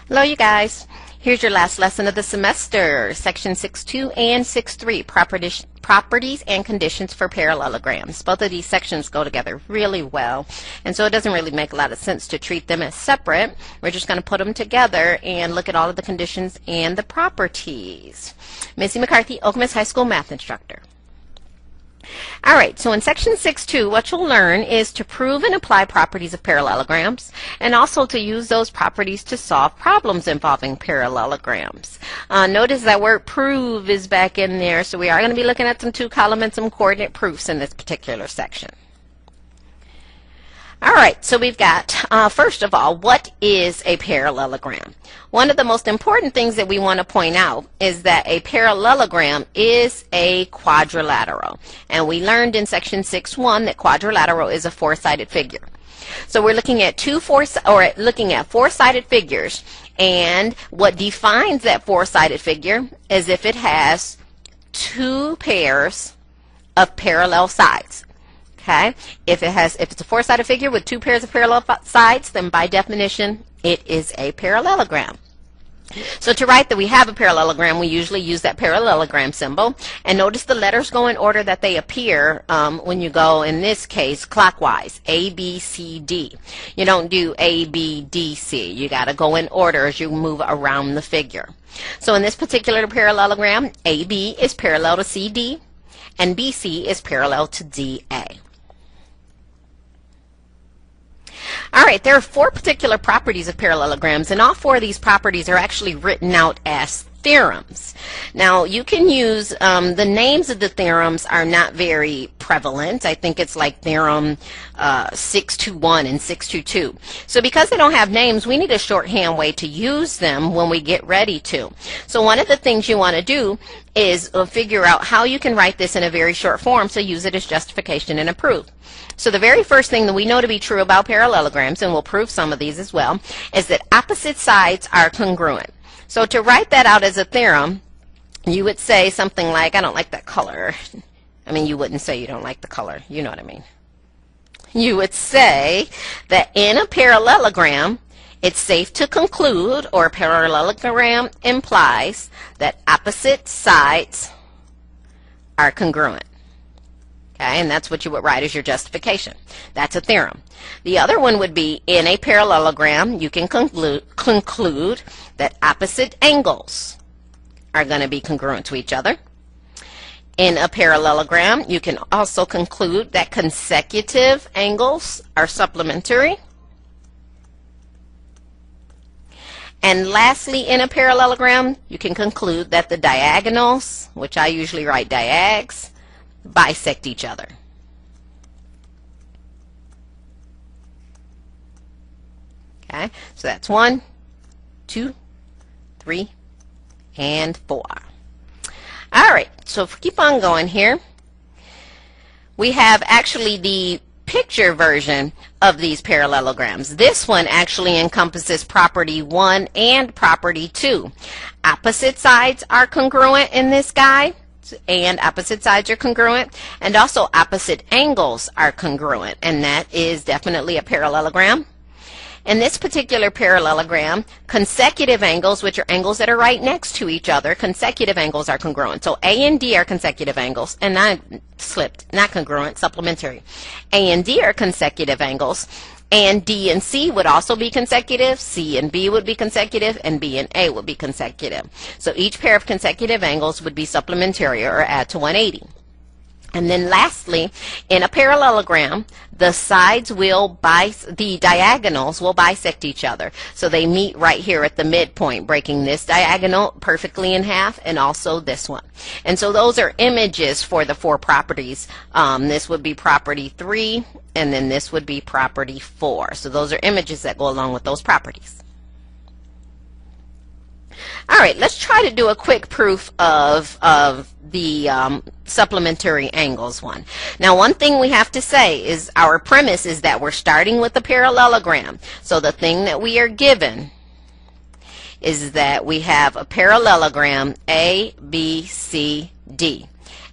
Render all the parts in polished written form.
Hello, you guys. Here's your last lesson of the semester, section 6.2 and 6.3, properties and conditions for parallelograms. Both of these sections go together really well, and so it doesn't really make a lot of sense to treat them as separate. We're just going to put them together and look at all of the conditions and the properties. Missy McCarthy, Okemos High School math instructor. Alright, so in section 6.2, what you'll learn is to prove and apply properties of parallelograms, and also to use those properties to solve problems involving parallelograms. Notice that word prove is back in there, so we are going to be looking at some two-column and some coordinate proofs in this particular section. Alright, so we've got, first of all, what is a parallelogram? One of the most important things that we want to point out is that a parallelogram is a quadrilateral. And we learned in section 6.1 that quadrilateral is a four-sided figure. So we're looking at four-sided figures, and what defines that four-sided figure is if it has two pairs of parallel sides. Okay? If it's a four-sided figure with two pairs of parallel sides, then by definition, it is a parallelogram. So to write that we have a parallelogram, we usually use that parallelogram symbol. And notice the letters go in order that they appear when you go, in this case, clockwise. A, B, C, D. You don't do A, B, D, C. You got to go in order as you move around the figure. So in this particular parallelogram, AB is parallel to CD, and BC is parallel to DA. Alright, there are four particular properties of parallelograms, and all four of these properties are actually written out as theorems. Now, you can use, the names of the theorems are not very prevalent. I think it's like theorem 621 and 622. So because they don't have names, we need a shorthand way to use them when we get ready to. So one of the things you want to do is figure out how you can write this in a very short form, so use it as justification and a proof. So the very first thing that we know to be true about parallelograms, and we'll prove some of these as well, is that opposite sides are congruent. So to write that out as a theorem, you would say something like, I don't like that color. I mean, you wouldn't say you don't like the color. You know what I mean. You would say that in a parallelogram, it's safe to conclude, or a parallelogram implies, that opposite sides are congruent. Okay, and that's what you would write as your justification. That's a theorem. The other one would be, in a parallelogram, you can conclude that opposite angles are going to be congruent to each other. In a parallelogram, you can also conclude that consecutive angles are supplementary. And lastly, in a parallelogram, you can conclude that the diagonals, which I usually write diags, bisect each other. Okay, so that's 1, 2, 3, and 4. All right, so if we keep on going here, we have actually the picture version of these parallelograms. This one actually encompasses property 1 and property 2. Opposite sides are congruent in this guy, and opposite sides are congruent, and also opposite angles are congruent, and that is definitely a parallelogram. In this particular parallelogram, consecutive angles, which are angles that are right next to each other, consecutive angles are congruent. So A and D are consecutive angles, and I slipped, not congruent, supplementary. A and D are consecutive angles, and D and C would also be consecutive, C and B would be consecutive, and B and A would be consecutive. So each pair of consecutive angles would be supplementary, or add to 180. And then lastly, in a parallelogram, the diagonals will bisect each other. So they meet right here at the midpoint, breaking this diagonal perfectly in half, and also this one. And so those are images for the four properties. This would be property 3, and then this would be property 4. So those are images that go along with those properties. All right, let's try to do a quick proof of the supplementary angles one. Now, one thing we have to say is our premise is that we're starting with a parallelogram. So the thing that we are given is that we have a parallelogram A, B, C, D.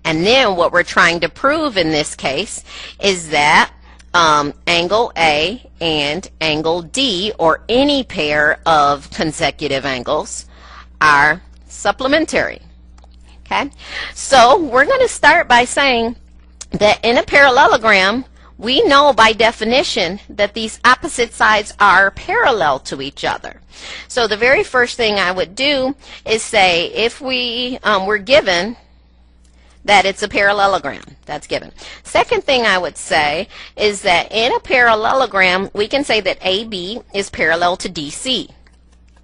And then what we're trying to prove in this case is that angle A and angle D, or any pair of consecutive angles, are supplementary. Okay, so we're going to start by saying that in a parallelogram, we know by definition that these opposite sides are parallel to each other. So the very first thing I would do is say, if we were given that it's a parallelogram, that's given. Second thing I would say is that in a parallelogram, we can say that AB is parallel to DC.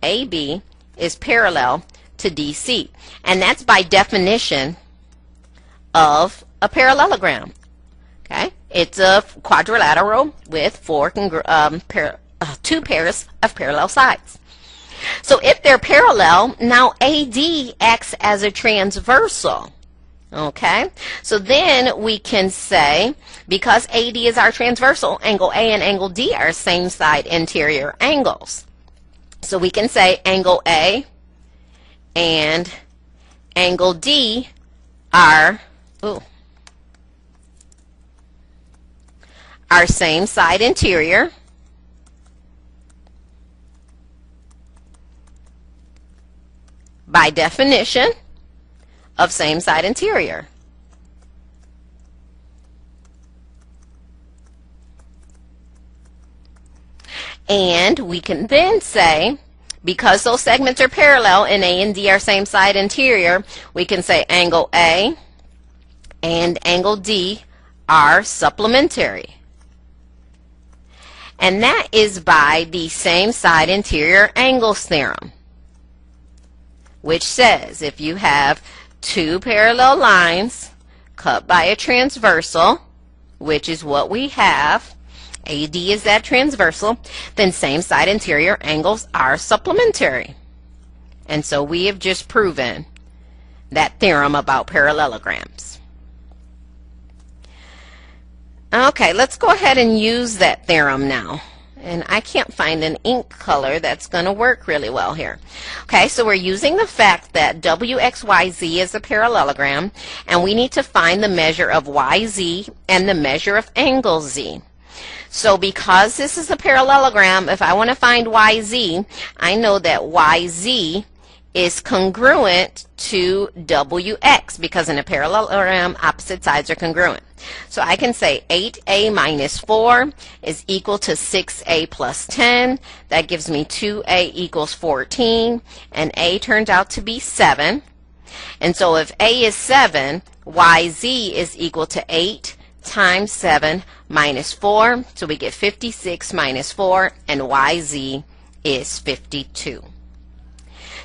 AB is parallel to DC. And that's by definition of a parallelogram. Okay? It's a quadrilateral with two pairs of parallel sides. So if they're parallel, now AD acts as a transversal. Okay? So then we can say, because AD is our transversal, angle A and angle D are same side interior angles. So we can say angle A and angle D are same side interior. By definition of same side interior. And we can then say, because those segments are parallel and A and D are same side interior, we can say angle A and angle D are supplementary. And that is by the same side interior angles theorem, which says if you have two parallel lines cut by a transversal, which is what we have, AD is that transversal, then same side interior angles are supplementary. And so we have just proven that theorem about parallelograms. Okay, let's go ahead and use that theorem now. And I can't find an ink color that's going to work really well here. Okay, so we're using the fact that WXYZ is a parallelogram, and we need to find the measure of YZ and the measure of angle Z. So because this is a parallelogram, if I want to find YZ, I know that YZ is congruent to WX, because in a parallelogram, opposite sides are congruent. So I can say 8A minus 4 is equal to 6A plus 10. That gives me 2A equals 14, and A turns out to be 7. And so if A is 7, YZ is equal to 8 times 7 minus 4. So we get 56 minus 4, and YZ is 52.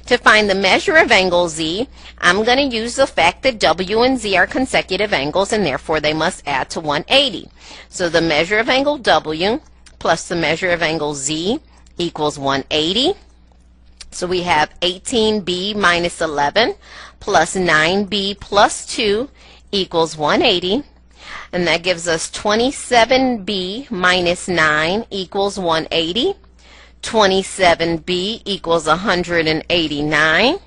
To find the measure of angle Z, I'm going to use the fact that W and Z are consecutive angles, and therefore they must add to 180. So the measure of angle W plus the measure of angle Z equals 180. So we have 18B minus 11 plus 9B plus 2 equals 180. And that gives us 27B minus 9 equals 180. 27B equals 189.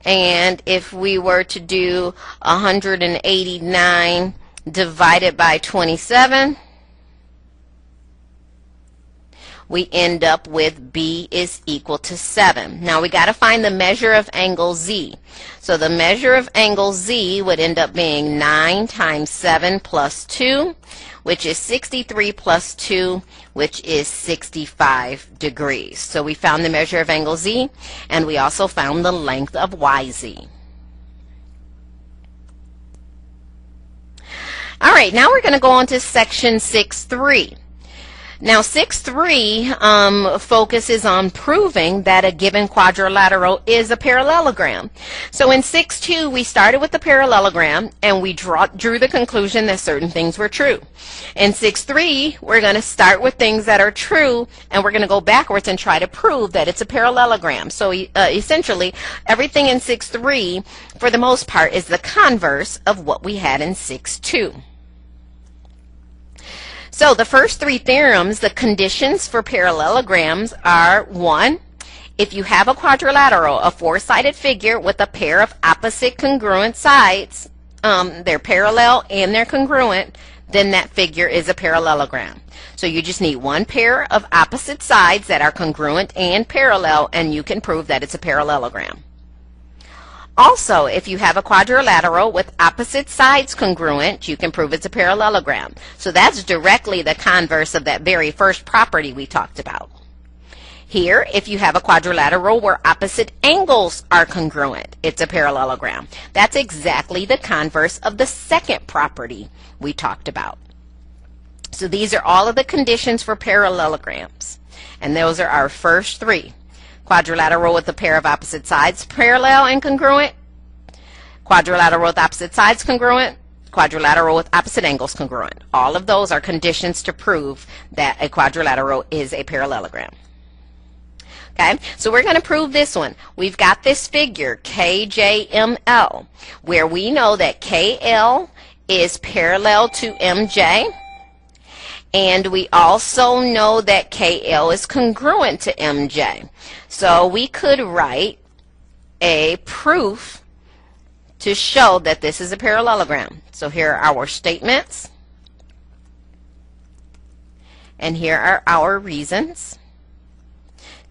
And if we were to do 189 divided by 27, we end up with B is equal to 7. Now we got to find the measure of angle Z. So the measure of angle Z would end up being 9 times 7 plus 2, which is 63 plus 2, which is 65 degrees. So we found the measure of angle Z, and we also found the length of YZ. All right, now we're going to go on to section 6.3. Now 6.3 focuses on proving that a given quadrilateral is a parallelogram. So in 6.2 we started with the parallelogram, and we drew the conclusion that certain things were true. In 6.3 we're going to start with things that are true, and we're going to go backwards and try to prove that it's a parallelogram. So essentially everything in 6.3 for the most part is the converse of what we had in 6.2. So the first three theorems, the conditions for parallelograms are: 1, if you have a quadrilateral, a four-sided figure with a pair of opposite congruent sides, they're parallel and they're congruent, then that figure is a parallelogram. So you just need one pair of opposite sides that are congruent and parallel, and you can prove that it's a parallelogram. Also, if you have a quadrilateral with opposite sides congruent, you can prove it's a parallelogram. So that's directly the converse of that very first property we talked about. Here, if you have a quadrilateral where opposite angles are congruent, it's a parallelogram. That's exactly the converse of the second property we talked about. So these are all of the conditions for parallelograms. And those are our first three. Quadrilateral with a pair of opposite sides parallel and congruent. Quadrilateral with opposite sides congruent. Quadrilateral with opposite angles congruent. All of those are conditions to prove that a quadrilateral is a parallelogram. Okay, so we're going to prove this one. We've got this figure, KJML, where we know that KL is parallel to MJ, and we also know that KL is congruent to MJ. So we could write a proof to show that this is a parallelogram. So here are our statements, and here are our reasons.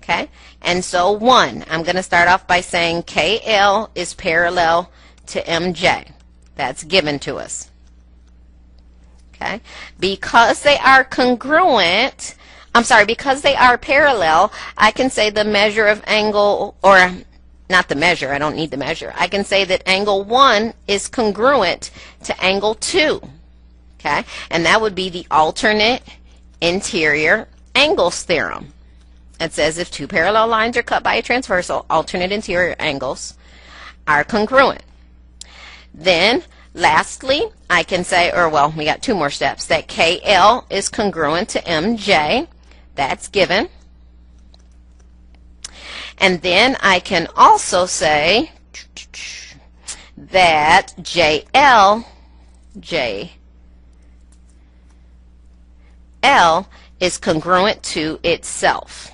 Okay, and so one, I'm going to start off by saying KL is parallel to MJ. That's given to us. Okay, because they are congruent, because they are parallel, I can say the measure of angle, or not the measure, I don't need the measure. I can say that angle 1 is congruent to angle 2. Okay, and that would be the alternate interior angles theorem. It says if two parallel lines are cut by a transversal, alternate interior angles are congruent. Then, lastly, I can say, or well, we got two more steps, that KL is congruent to MJ. That's given. And then I can also say that JL is congruent to itself.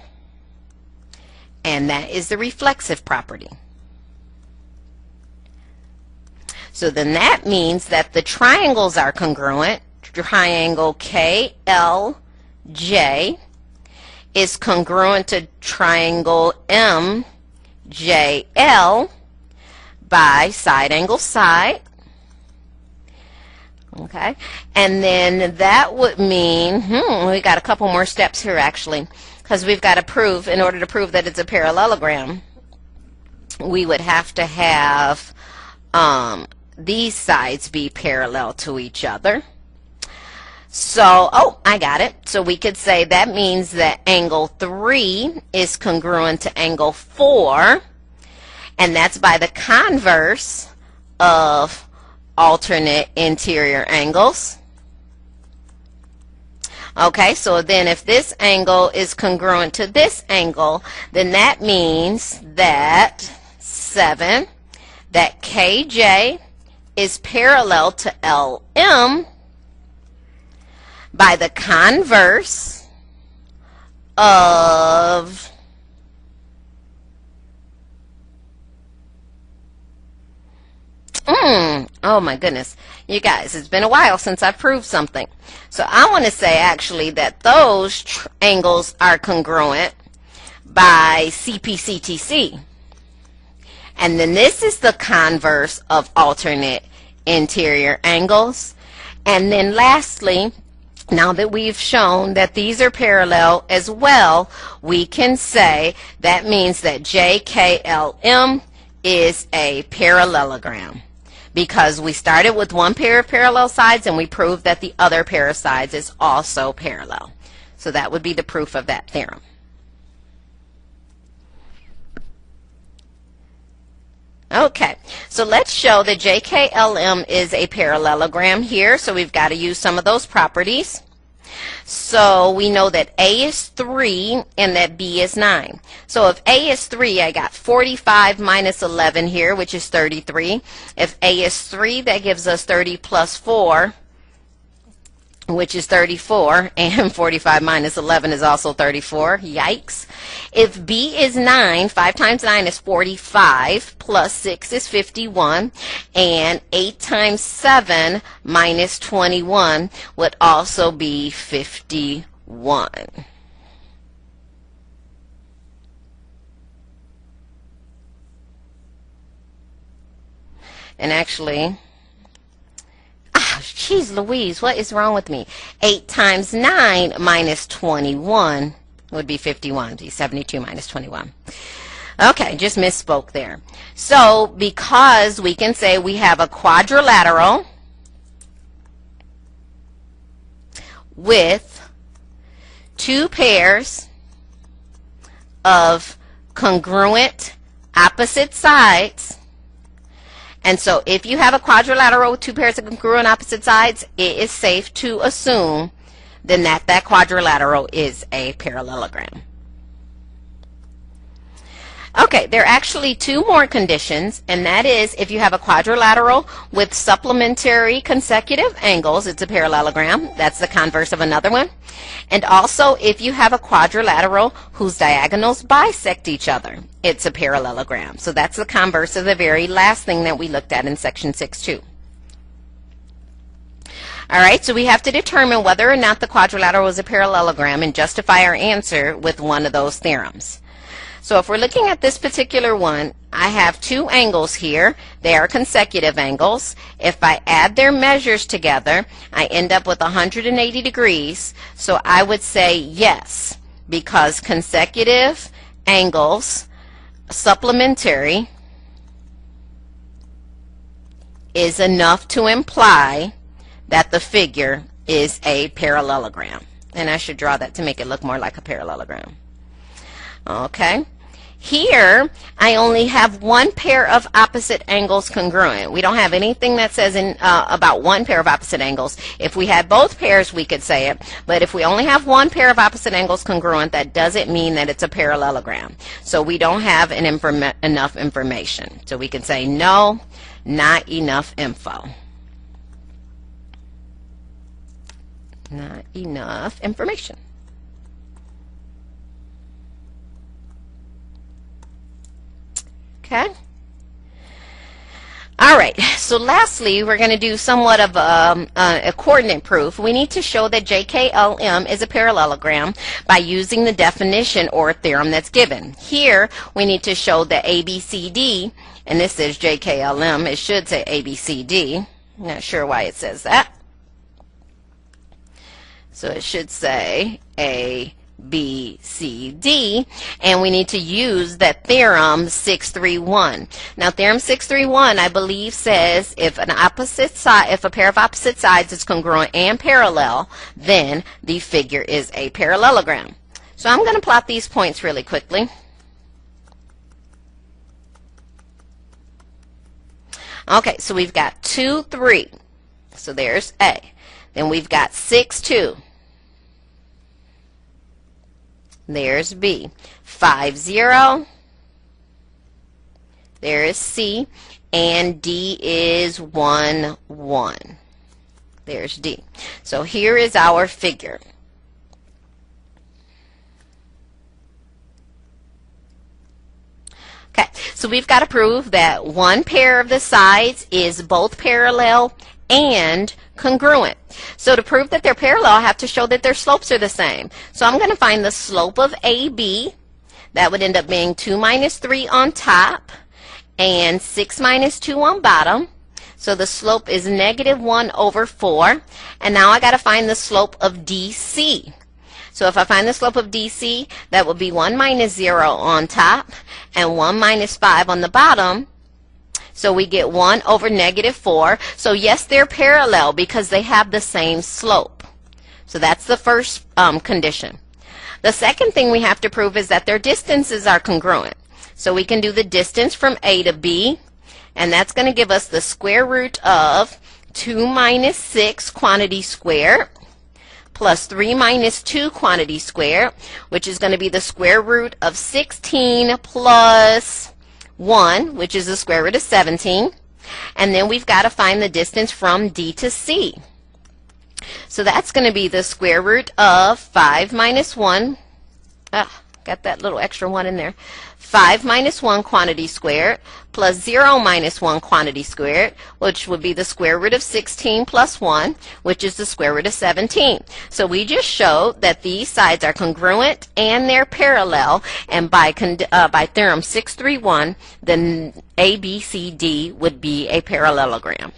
And that is the reflexive property. So then that means that the triangles are congruent. Triangle KLJ is congruent to triangle MJL by side angle side. Okay, and then that would mean, we got a couple more steps here actually, because we've got to prove, in order to prove that it's a parallelogram, we would have to have these sides be parallel to each other. So, I got it. So we could say that means that angle 3 is congruent to angle 4, and that's by the converse of alternate interior angles. Okay, so then if this angle is congruent to this angle, then that means that 7, that KJ is parallel to LM by the converse of oh my goodness, you guys, it's been a while since I've proved something. So I want to say actually that those angles are congruent by CPCTC. And then this is the converse of alternate interior angles. And then lastly, now that we've shown that these are parallel as well, we can say that means that JKLM is a parallelogram, because we started with one pair of parallel sides and we proved that the other pair of sides is also parallel. So that would be the proof of that theorem. Okay, so let's show that JKLM is a parallelogram here. So we've got to use some of those properties. So we know that A is 3 and that B is 9. So if A is 3, I got 45 minus 11 here, which is 33. If A is 3, that gives us 30 plus 4, which is 34, and 45 minus 11 is also 34. Yikes. If B is 9, 5 times 9 is 45, plus 6 is 51, and 8 times 7 minus 21 would also be 51. And actually, jeez Louise, what is wrong with me? 8 times 9 minus 21 would be 51. 72 minus 21. Okay, just misspoke there. So, because we can say we have a quadrilateral with 2 pairs of congruent opposite sides. And so if you have a quadrilateral with 2 pairs of congruent opposite sides, it is safe to assume then that quadrilateral is a parallelogram. Okay, there are actually 2 more conditions, and that is if you have a quadrilateral with supplementary consecutive angles, it's a parallelogram. That's the converse of another one. And also if you have a quadrilateral whose diagonals bisect each other, it's a parallelogram. So that's the converse of the very last thing that we looked at in section 6.2. All right, so we have to determine whether or not the quadrilateral is a parallelogram and justify our answer with one of those theorems. So if we're looking at this particular one, I have 2 angles here. They are consecutive angles. If I add their measures together, I end up with 180 degrees. So I would say yes, because consecutive angles, supplementary, is enough to imply that the figure is a parallelogram. And I should draw that to make it look more like a parallelogram. Okay. Here, I only have 1 pair of opposite angles congruent. We don't have anything that says about 1 pair of opposite angles. If we had both pairs, we could say it. But if we only have 1 pair of opposite angles congruent, that doesn't mean that it's a parallelogram. So we don't have enough information. So we can say no, not enough info. Not enough information. Okay. All right. So lastly, we're going to do somewhat of a coordinate proof. We need to show that JKLM is a parallelogram by using the definition or theorem that's given. Here, we need to show that ABCD, and this is JKLM. It should say ABCD. I'm not sure why it says that. So it should say A, B, C, D, and we need to use that theorem 631. Now theorem 631, I believe, says if a pair of opposite sides is congruent and parallel, then the figure is a parallelogram. So I'm going to plot these points really quickly. Okay, so we've got 2, 3. So there's A. Then we've got 6, 2. There's B. 5, 0. There is C. And D is 1, 1. There's D. So here is our figure. Okay, so we've got to prove that 1 pair of the sides is both parallel and congruent. So to prove that they're parallel, I have to show that their slopes are the same. So I'm going to find the slope of AB. That would end up being 2 minus 3 on top and 6 minus 2 on bottom. So the slope is negative 1 over 4. And now I got to find the slope of DC. So if I find the slope of DC, that would be 1 minus 0 on top and 1 minus 5 on the bottom. So we get 1 over negative 4. So yes, they're parallel because they have the same slope. So that's the first condition. The second thing we have to prove is that their distances are congruent. So we can do the distance from A to B, and that's going to give us the square root of 2 minus 6 quantity squared plus 3 minus 2 quantity squared, which is going to be the square root of 16 plus 1, which is the square root of 17. And then we've got to find the distance from D to C. So that's going to be the square root of 5 minus 1. Got that little extra 1 in there. 5 minus 1 quantity squared plus 0 minus 1 quantity squared, which would be the square root of 16 plus 1, which is the square root of 17. So we just showed that these sides are congruent and they're parallel, and by Theorem 631, then ABCD would be a parallelogram.